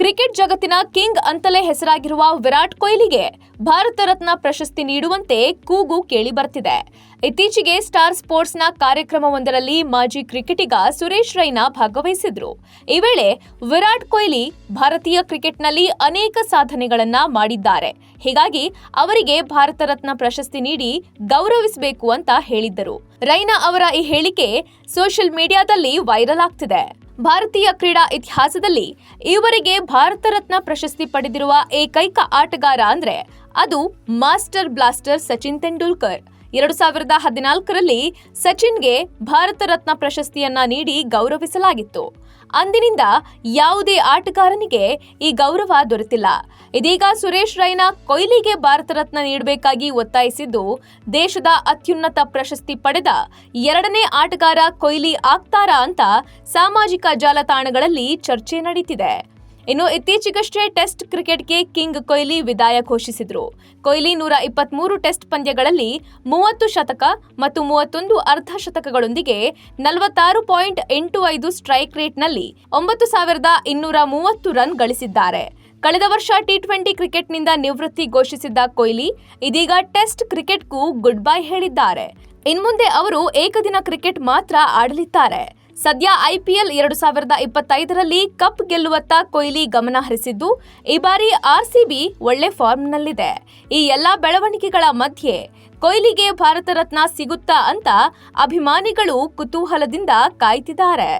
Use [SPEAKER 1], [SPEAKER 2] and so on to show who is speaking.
[SPEAKER 1] Cricket ಜಗತ್ತಿನ king ಅಂತಲೇ ಹೆಸರಾಗಿರುವ ವಿರಾಟ್ ಕೊಹ್ಲಿಗೆ ಭಾರತ ರತ್ನ ಪ್ರಶಸ್ತಿ ನೀಡುವಂತೆ ಕೂಗು ಕೇಳಿ ಬರ್ತಿದೆ. ಇತ್ತೀಚೆಗೆ ಸ್ಟಾರ್ ಸ್ಪೋರ್ಟ್ಸ್ನ ಕಾರ್ಯಕ್ರಮವೊಂದರಲ್ಲಿ ಮಾಜಿ ಕ್ರಿಕೆಟಿಗ ಸುರೇಶ್ ರೈನಾ ಭಾಗವಹಿಸಿದ್ರು. ಈ ವೇಳೆ ವಿರಾಟ್ ಕೊಹ್ಲಿ ಭಾರತೀಯ ಕ್ರಿಕೆಟ್ನಲ್ಲಿ ಅನೇಕ ಸಾಧನೆಗಳನ್ನ ಮಾಡಿದ್ದಾರೆ. ಹೀಗಾಗಿ ಅವರಿಗೆ ಭಾರತ ರತ್ನ ಪ್ರಶಸ್ತಿ ನೀಡಿ ಗೌರವಿಸಬೇಕು ಅಂತ ಹೇಳಿದ್ದರು. ರೈನಾ ಅವರ ಈ ಹೇಳಿಕೆ ಸೋಷಿಯಲ್ ಮೀಡಿಯಾದಲ್ಲಿ ವೈರಲ್ ಆಗ್ತಿದೆ. ಭಾರತೀಯ ಕ್ರೀಡಾ ಇತಿಹಾಸದಲ್ಲಿ ಈವರೆಗೆ ಭಾರತ ರತ್ನ ಪ್ರಶಸ್ತಿ ಪಡೆದಿರುವ ಏಕೈಕ ಆಟಗಾರ ಅಂದ್ರೆ ಅದು ಮಾಸ್ಟರ್ ಬ್ಲಾಸ್ಟರ್ ಸಚಿನ್ ತೆಂಡೂಲ್ಕರ್. 2014ರಲ್ಲಿ ಸಚಿನ್ಗೆ ಭಾರತ ರತ್ನ ಪ್ರಶಸ್ತಿಯನ್ನ ನೀಡಿ ಗೌರವಿಸಲಾಗಿತ್ತು. ಅಂದಿನಿಂದ ಯಾವುದೇ ಆಟಗಾರನಿಗೆ ಈ ಗೌರವ ದೊರೆತಿಲ್ಲ. ಇದೀಗ ಸುರೇಶ್ ರೈನಾ ಕೊಹ್ಲಿಗೆ ಭಾರತ ರತ್ನ ನೀಡಬೇಕಾಗಿ ಒತ್ತಾಯಿಸಿದ್ದು, ದೇಶದ ಅತ್ಯುನ್ನತ ಪ್ರಶಸ್ತಿ ಪಡೆದ ಎರಡನೇ ಆಟಗಾರ ಕೊಹ್ಲಿ ಆಗ್ತಾರಾ ಅಂತ ಸಾಮಾಜಿಕ ಜಾಲತಾಣಗಳಲ್ಲಿ ಚರ್ಚೆ ನಡೀತಿದೆ. ಇನ್ನು ಇತ್ತೀಚೆಗಷ್ಟೇ ಟೆಸ್ಟ್ ಕ್ರಿಕೆಟ್ಗೆ ಕಿಂಗ್ ಕೊಹ್ಲಿ ವಿದಾಯ ಘೋಷಿಸಿದ್ರು. ಕೊಹ್ಲಿ 123 ಟೆಸ್ಟ್ ಪಂದ್ಯಗಳಲ್ಲಿ 30 ಶತಕ ಮತ್ತು 31 ಅರ್ಧ ಶತಕಗಳೊಂದಿಗೆ 46.85 ಸ್ಟ್ರೈಕ್ ರೇಟ್ನಲ್ಲಿ 9230 ರನ್ ಗಳಿಸಿದ್ದಾರೆ. ಕಳೆದ ವರ್ಷ ಟಿ20 ಕ್ರಿಕೆಟ್ನಿಂದ ನಿವೃತ್ತಿ ಘೋಷಿಸಿದ್ದ ಕೊಹ್ಲಿ ಇದೀಗ ಟೆಸ್ಟ್ ಕ್ರಿಕೆಟ್ಗೂ ಗುಡ್ ಬೈ ಹೇಳಿದ್ದಾರೆ. ಇನ್ಮುಂದೆ ಅವರು ಏಕದಿನ ಕ್ರಿಕೆಟ್ ಮಾತ್ರ ಆಡಲಿದ್ದಾರೆ. ಸದ್ಯ IPL 2025ರಲ್ಲಿ ಕಪ್ ಗೆಲ್ಲುವತ್ತ ಕೊಹ್ಲಿ ಗಮನ ಹರಿಸಿದ್ದು, ಈ ಬಾರಿ RCB ಒಳ್ಳೆ ಫಾರ್ಮ್ನಲ್ಲಿದೆ. ಈ ಎಲ್ಲಾ ಬೆಳವಣಿಗೆಗಳ ಮಧ್ಯೆ ಕೊಹ್ಲಿಗೆ ಭಾರತ ರತ್ನ ಸಿಗುತ್ತಾ ಅಂತ ಅಭಿಮಾನಿಗಳು ಕುತೂಹಲದಿಂದ ಕಾಯ್ತಿದ್ದಾರೆ.